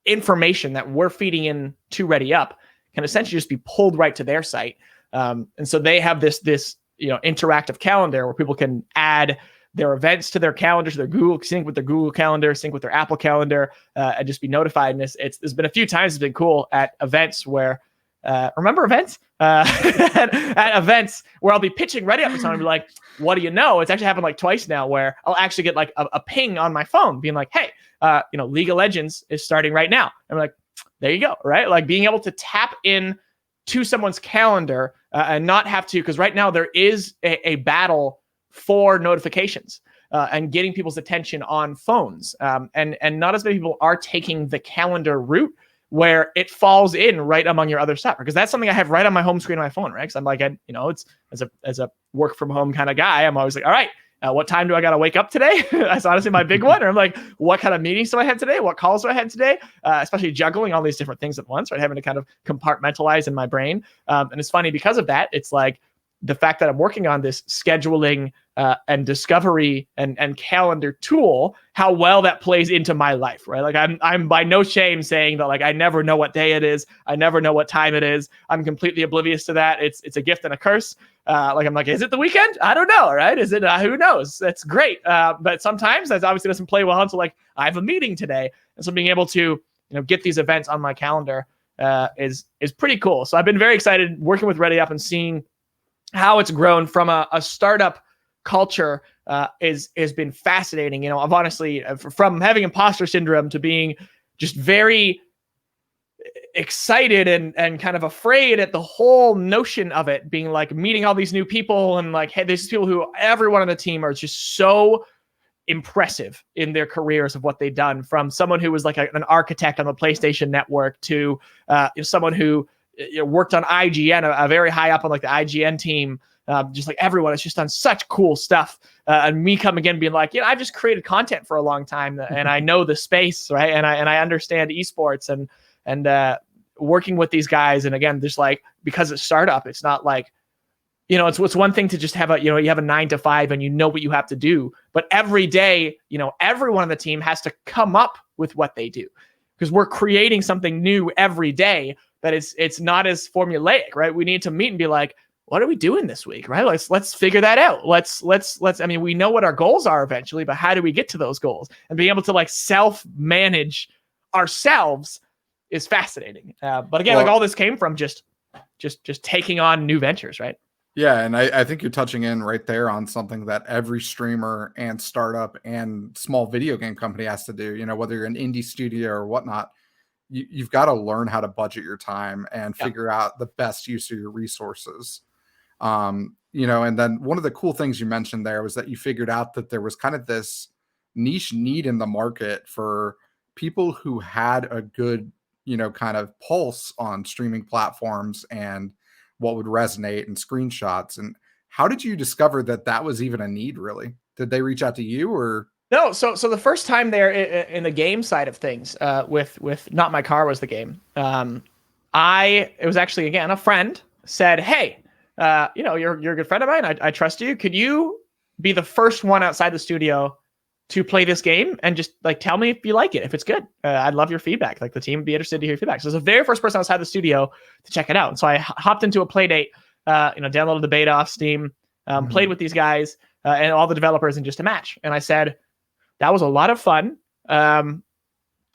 information that we're feeding in to ReadyUp can essentially just be pulled right to their site. And so they have this interactive calendar where people can add their events to their calendar, to their Google, sync with their Google Calendar, sync with their Apple Calendar, and just be notified. And there's been a few times it's been cool at events where, remember events? At events where I'll be pitching ReadyUp to someone and be like, what do you know? It's actually happened like twice now where I'll actually get like a ping on my phone being like, hey, League of Legends is starting right now. I'm like, there you go, right? Like being able to tap in to someone's calendar and not have to, because right now there is a battle for notifications and getting people's attention on phones. And not as many people are taking the calendar route where it falls in right among your other stuff, because that's something I have right on my home screen on my phone, right? Because I'm like, it's as a work from home kind of guy, I'm always like, all right, what time do I got to wake up today? That's honestly my big one. Or I'm like, what kind of meetings do I have today? What calls do I have today? Especially juggling all these different things at once, right? Having to kind of compartmentalize in my brain. And it's funny because of that. It's like the fact that I'm working on this scheduling and discovery and calendar tool, how well that plays into my life, right? Like I'm by no shame saying that like I never know what day it is. I never know what time it is. I'm completely oblivious to that. It's a gift and a curse. I'm like, is it the weekend? I don't know, right? Is it? Who knows? That's great. But sometimes that obviously doesn't play well until like I have a meeting today. And so being able to get these events on my calendar is pretty cool. So I've been very excited working with ReadyUp and seeing how it's grown from a startup culture has been fascinating. I've honestly, from having imposter syndrome to being just very excited and kind of afraid at the whole notion of it being like meeting all these new people and like, hey, there's people who everyone on the team are just so impressive in their careers of what they've done, from someone who was like an architect on the PlayStation Network to someone who worked on IGN, a very high up on like the IGN team. Just like everyone has just done such cool stuff. And me coming in being like, I've just created content for a long time and I know the space, right? And I understand esports and working with these guys. And again, just like, because it's startup, it's not like, it's one thing to just have you have a 9 to 5 and you know what you have to do. But every day, everyone on the team has to come up with what they do, because we're creating something new every day that it's not as formulaic, right? We need to meet and be like, what are we doing this week, right? Let's figure that out. Let's, we know what our goals are eventually, but how do we get to those goals? And being able to like self-manage ourselves is fascinating. But again, all this came from just taking on new ventures, right? Yeah, and I think you're touching in right there on something that every streamer and startup and small video game company has to do. Whether you're an indie studio or whatnot, you've got to learn how to budget your time and figure out the best use of your resources. And then one of the cool things you mentioned there was that you figured out that there was kind of this niche need in the market for people who had a good, kind of pulse on streaming platforms and what would resonate and screenshots. And how did you discover that was even a need, really? Did they reach out to you or? No. So the first time there in the game side of things, with Not My Car was the game. It was actually, again, a friend said, hey, you're a good friend of mine. I trust you. Could you be the first one outside the studio to play this game and just like tell me if you like it, if it's good? I'd love your feedback. Like the team would be interested to hear your feedback. So it was the very first person outside the studio to check it out. And so I hopped into a play date, downloaded the beta off Steam, played with these guys and all the developers in just a match. And I said, that was a lot of fun. Can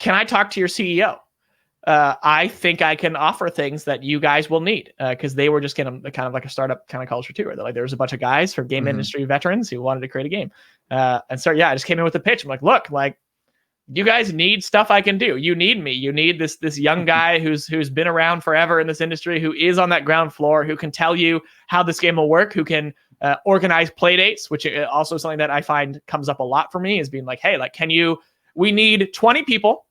I talk to your CEO? I think I can offer things that you guys will need, because they were just kind of like a startup kind of culture too, where there was a bunch of guys from game industry veterans who wanted to create a game. And so, I just came in with a pitch. I'm like, look, like you guys need stuff I can do. You need me. You need this young guy who's been around forever in this industry, who is on that ground floor, who can tell you how this game will work, who can organize play dates, which is also something that I find comes up a lot for me, is being like, hey, like, we need 20 people,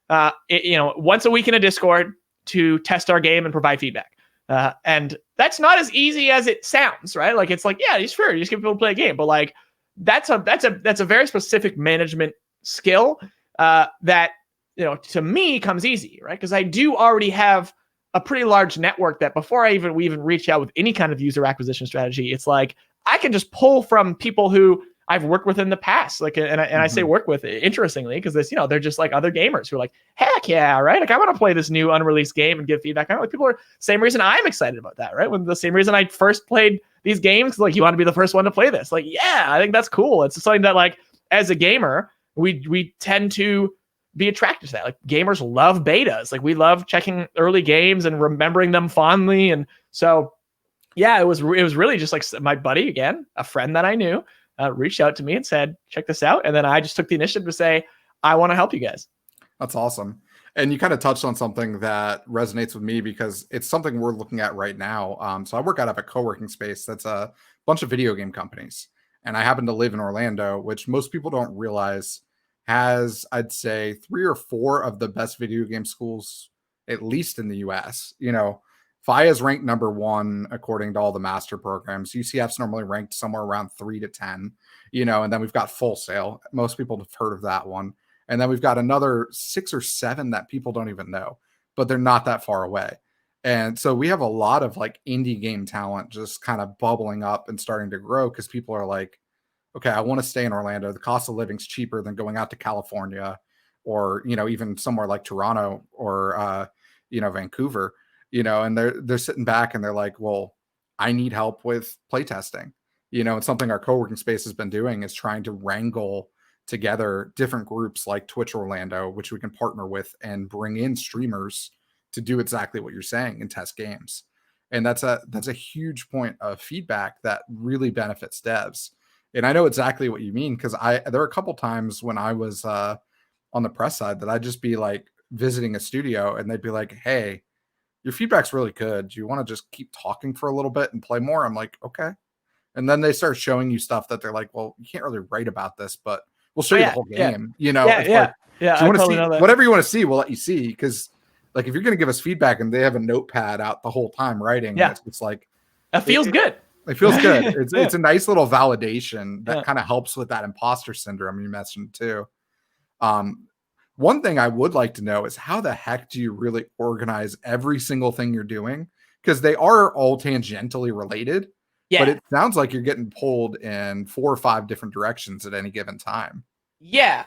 once a week in a Discord to test our game and provide feedback. And that's not as easy as it sounds, right? Like, it's like, yeah, sure, you just get people to play a game, but like, that's a very specific management skill that, to me comes easy, right? Because I do already have a pretty large network that before we even reach out with any kind of user acquisition strategy, it's like I can just pull from people who I've worked with in the past. Like, and I say work with, interestingly, because it's, they're just like other gamers who are like, heck yeah, right? Like, I want to play this new unreleased game and give feedback. Like, people are same reason I'm excited about that, right? When the same reason I first played these games, like, you want to be the first one to play this. Like, yeah, I think that's cool. It's something that, like, as a gamer, we tend to be attracted to that. Like, gamers love betas. Like, we love checking early games and remembering them fondly. And so, yeah, it was really just like my buddy, again, a friend that I knew, reached out to me and said, check this out. And then I just took the initiative to say, I want to help you guys. That's awesome. And you kind of touched on something that resonates with me because it's something we're looking at right now. So I work out of a co-working space that's a bunch of video game companies. And I happen to live in Orlando, which most people don't realize has, I'd say, 3 or 4 of the best video game schools, at least in the US. FIA is ranked number 1 according to all the master programs. UCF's normally ranked somewhere around 3 to 10, and then we've got Full Sail. Most people have heard of that one. And then we've got another 6 or 7 that people don't even know, but they're not that far away. And so we have a lot of like indie game talent just kind of bubbling up and starting to grow because people are like, okay, I want to stay in Orlando. The cost of living's cheaper than going out to California or, even somewhere like Toronto or, Vancouver. And they're sitting back and they're like, well, I need help with playtesting. And something our co-working space has been doing is trying to wrangle together different groups like Twitch Orlando, which we can partner with and bring in streamers to do exactly what you're saying and test games. And that's a huge point of feedback that really benefits devs. And I know exactly what you mean because there are a couple times when I was on the press side that I'd just be like visiting a studio and they'd be like, hey, your feedback's really good. Do you want to just keep talking for a little bit and play more? I'm like, okay. And then they start showing you stuff that they're like, well, you can't really write about this, but we'll show you the whole game. Yeah, like, yeah. Do you want to see whatever you want to see? We'll let you see. Because like, if you're going to give us feedback and they have a notepad out the whole time writing, it's like, it feels good. It feels good. It's a nice little validation that kind of helps with that imposter syndrome you mentioned too. One thing I would like to know is how the heck do you really organize every single thing you're doing? Because they are all tangentially related, but it sounds like you're getting pulled in 4 or 5 different directions at any given time. Yeah.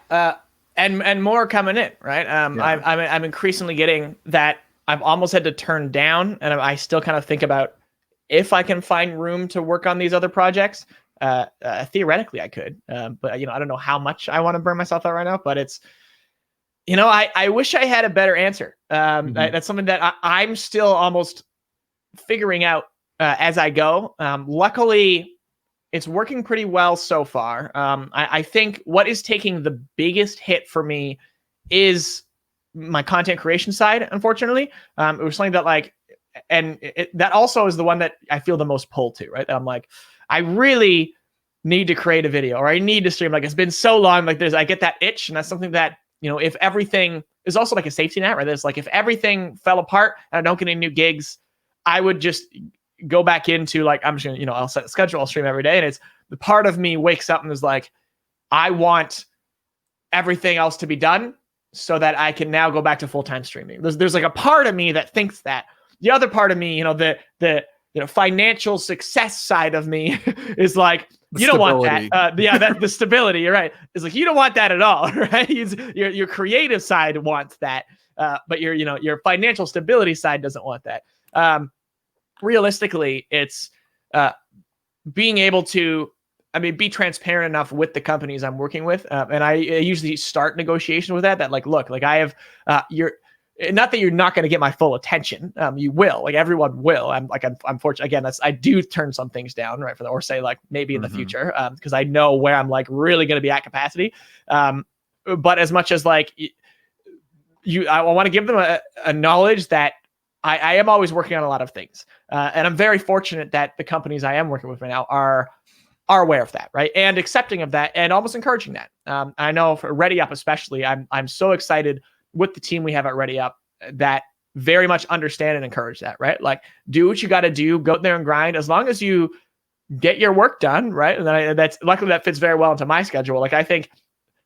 And more coming in, right? I'm increasingly getting that I've almost had to turn down, and I still kind of think about if I can find room to work on these other projects. Theoretically, I could, but I don't know how much I want to burn myself out right now. But it's, I wish I had a better answer. That's something that I'm still almost figuring out as I go. Luckily, it's working pretty well so far. I think what is taking the biggest hit for me is my content creation side, unfortunately. It was something that that also is the one that I feel the most pull to, right? I'm like, I really need to create a video or I need to stream. Like, it's been so long, I get that itch, and that's something that, if everything is also like a safety net, right? It's like, if everything fell apart and I don't get any new gigs, I would just go back into like, I'm just gonna, I'll set a schedule, I'll stream every day. And it's the part of me wakes up and is like, I want everything else to be done so that I can now go back to full-time streaming. There's like a part of me that thinks that. The other part of me, the financial success side of me is like, you don't want that. The stability, you're right. It's like, you don't want that at all, right? Your creative side wants that. But your financial stability side doesn't want that. Realistically, it's being able to, be transparent enough with the companies I'm working with. And I usually start negotiation with that like, look, like I have, not that you're not going to get my full attention. You will, like everyone will. I'm unfortunate. Again, I do turn some things down, right? Or say like maybe in the future, because I know where I'm like really going to be at capacity. But as much as like I want to give them a knowledge that I am always working on a lot of things. And I'm very fortunate that the companies I am working with right now are aware of that, right? And accepting of that and almost encouraging that. I know for ReadyUp especially, I'm so excited with the team we have at ReadyUp that very much understand and encourage that, right? Like, do what you got to do, go out there and grind. As long as you get your work done, right? And then that's luckily that fits very well into my schedule. Like, I think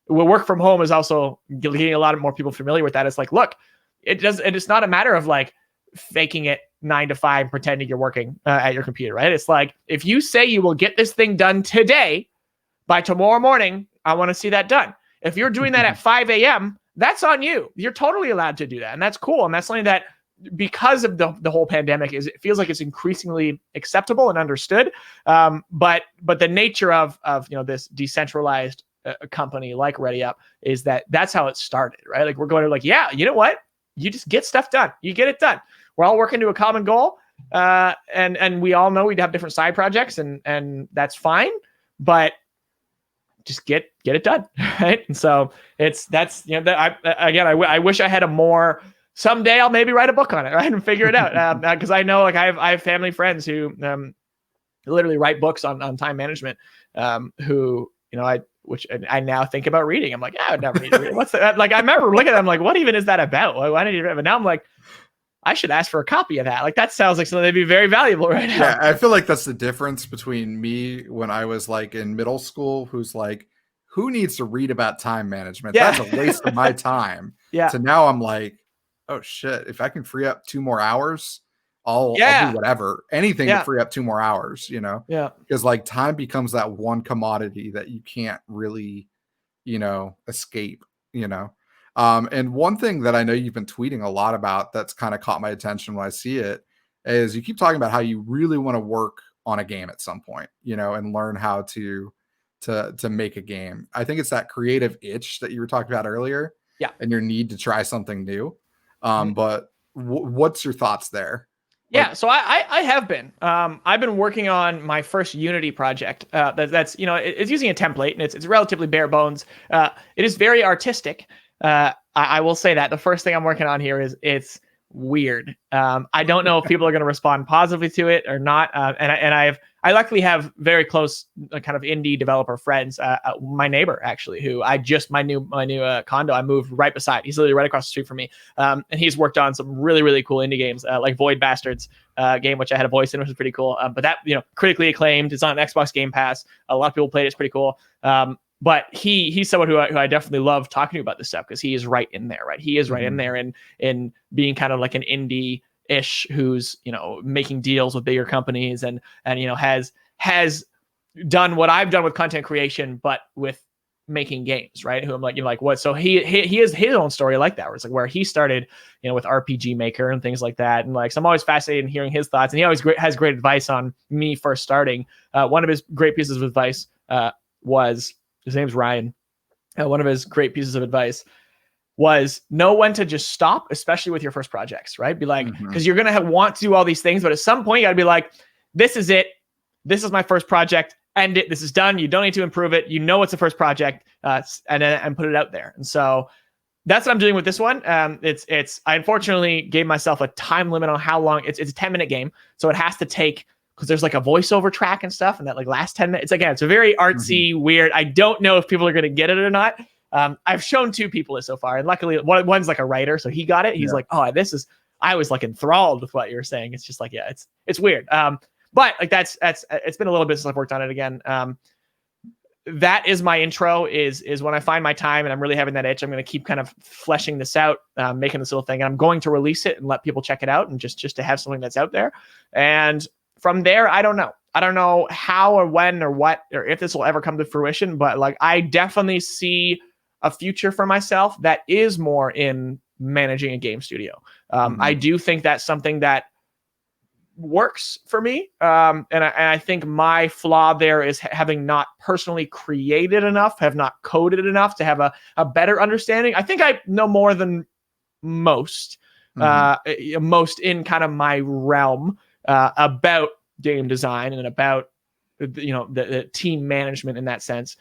work from home is also getting a lot of more people familiar with that. It's like, look, it's not a matter of like faking it 9 to 5, pretending you're working at your computer, right? It's like, if you say you will get this thing done today, by tomorrow morning, I want to see that done. If you're doing that at 5 a.m., that's on you. You're totally allowed to do that. And that's cool. And that's something that, because of the whole pandemic, it feels like it's increasingly acceptable and understood. But the nature of this decentralized company like ReadyUp is that's how it started, right? Like, we're going to like, yeah, you know what? You just get stuff done. You get it done. We're all working to a common goal. And we all know we'd have different side projects, and that's fine, but just get it done. Right. And so I wish I had a more, someday I'll maybe write a book on it, right, and figure it out. Cause I know, like, I have family friends who literally write books on time management, who, which I now think about reading. I'm like, yeah, I would never need to read it. What's that? Like, I remember looking at them like, what even is that about? Why did you read it? But now I'm like, I should ask for a copy of that. Like, that sounds like something that'd be very valuable right now. Yeah, I feel like that's the difference between me when I was like in middle school, who's like, who needs to read about time management? Yeah. That's a waste of my time. Yeah. So now I'm like, oh shit, if I can free up 2 more hours, I'll do whatever, anything to free up 2 more hours, Yeah. Because like time becomes that one commodity that you can't really, escape, And one thing that I know you've been tweeting a lot about that's kind of caught my attention when I see it is you keep talking about how you really want to work on a game at some point, and learn how to make a game. I think it's that creative itch that you were talking about earlier. Yeah. And your need to try something new. But what's your thoughts there? Yeah, so I have been. I've been working on my first Unity project. That's it's using a template, and it's relatively bare bones. It is very artistic. I will say that the first thing I'm working on here is it's weird. I don't know if people are going to respond positively to it or not. I luckily have very close kind of indie developer friends. My neighbor, actually, who my new condo I moved right beside. He's literally right across the street from me. And he's worked on some really, really cool indie games, like Void Bastards game, which I had a voice in, which is pretty cool. But that, critically acclaimed. It's on Xbox Game Pass. A lot of people played it. It's pretty cool. But he's someone who I definitely love talking to about this stuff, because he is right in there, right? He is right in there in being kind of like an indie-ish who's, making deals with bigger companies and has done what I've done with content creation, but with making games, right? Who I'm like, what? So he has his own story like that, where it's like where he started, with RPG Maker and things like that. And like, so I'm always fascinated in hearing his thoughts, and he always has great advice on me first starting. One of his great pieces of advice was, his name's Ryan. One of his great pieces of advice was know when to just stop, especially with your first projects, right? Be like, because you're going to want to do all these things, but at some point you got to be like, this is it. This is my first project. End it. This is done. You don't need to improve it. It's the first project, and put it out there. And so that's what I'm doing with this one. I unfortunately gave myself a time limit on how long. It's a 10-minute game, so it has to take, because there's like a voiceover track and stuff, and that like last 10 minutes, it's a very artsy, weird. I don't know if people are going to get it or not. I've shown 2 people this so far, and luckily one's like a writer, so he got it. He's like, oh, I was like enthralled with what you were saying. It's just like, yeah, it's weird. But like it's been a little bit since I've worked on it again. That is my intro, is when I find my time and I'm really having that itch, I'm going to keep kind of fleshing this out, making this little thing, and I'm going to release it and let people check it out, and just to have something that's out there. And from there, I don't know. I don't know how or when or what, or if this will ever come to fruition, but like, I definitely see a future for myself that is more in managing a game studio. I do think that's something that works for me. And I think my flaw there is having not personally created enough, have not coded enough to have a better understanding. I think I know more than most in kind of my realm about game design and about the team management in that sense,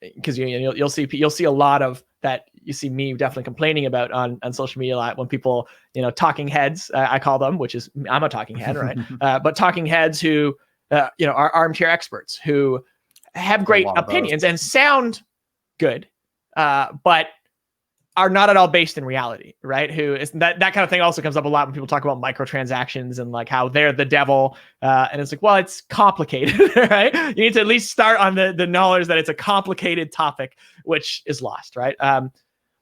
because you'll see a lot of that. You see me definitely complaining about on social media a lot when people, talking heads, I call them, which is, I'm a talking head, right? But talking heads who are armchair experts who have great opinions and sound good, but are not at all based in reality, right? Who is that kind of thing also comes up a lot when people talk about microtransactions and like how they're the devil. And it's like, well, it's complicated, right? You need to at least start on the knowledge that it's a complicated topic, which is lost, right?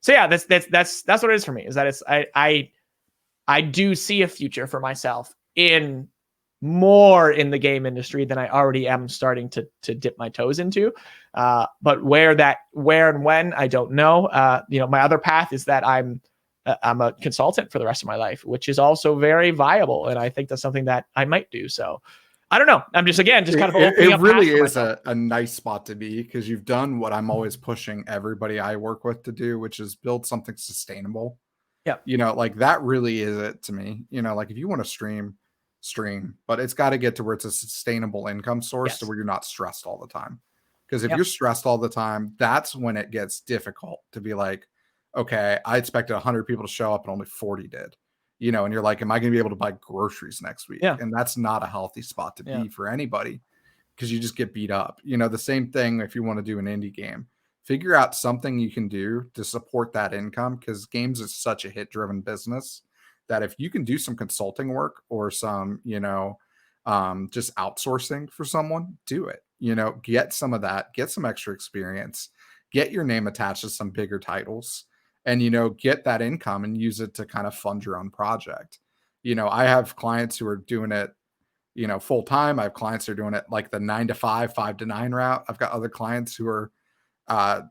So yeah, that's what it is for me, is that it's, I do see a future for myself in more in the game industry than I already am starting to dip my toes into. But where and when, I don't know. My other path is that I'm a consultant for the rest of my life, which is also very viable. And I think that's something that I might do. So I don't know. I'm just kind of opening up. It really is a nice spot to be, because you've done what I'm always pushing everybody I work with to do, which is build something sustainable. Yeah. Like that really is it to me. Like if you want to stream, but it's got to get to where it's a sustainable income source, to where you're not stressed all the time. Because if you're stressed all the time, that's when it gets difficult to be like, okay, I expected 100 people to show up and only 40 did, and you're like, am I going to be able to buy groceries next week? Yeah. And that's not a healthy spot to be for anybody, because you just get beat up. The same thing if you want to do an indie game. Figure out something you can do to support that income, because games is such a hit-driven business that if you can do some consulting work or some, just outsourcing for someone, do it. Get some of that, get some extra experience, get your name attached to some bigger titles, and, get that income and use it to kind of fund your own project. I have clients who are doing it, full time. I have clients who are doing it like the 9 to 5, 5 to 9 route. I've got other clients who are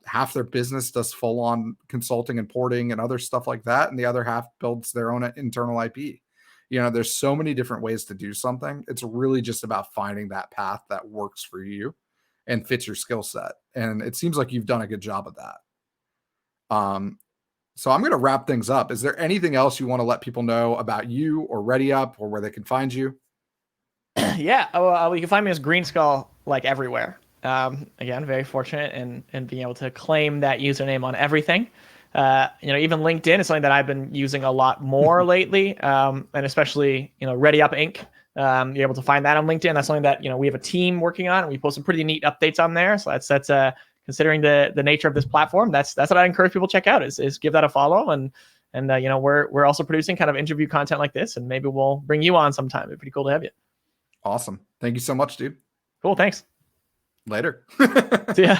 half their business does full on consulting and porting and other stuff like that, and the other half builds their own internal IP. There's so many different ways to do something. It's really just about finding that path that works for you and fits your skill set. And it seems like you've done a good job of that. So I'm going to wrap things up. Is there anything else you want to let people know about you or ReadyUp, or where they can find you? Yeah. Well, you can find me as Greenskull, like everywhere. Again, very fortunate in being able to claim that username on everything. Even LinkedIn is something that I've been using a lot more lately. And especially, ReadyUp Inc. You're able to find that on LinkedIn. That's something that, we have a team working on, and we post some pretty neat updates on there. So that's considering the nature of this platform, that's what I encourage people to check out, is give that a follow. And we're also producing kind of interview content like this, and maybe we'll bring you on sometime. It'd be pretty cool to have you. Awesome. Thank you so much, dude. Cool. Thanks. Later. See ya.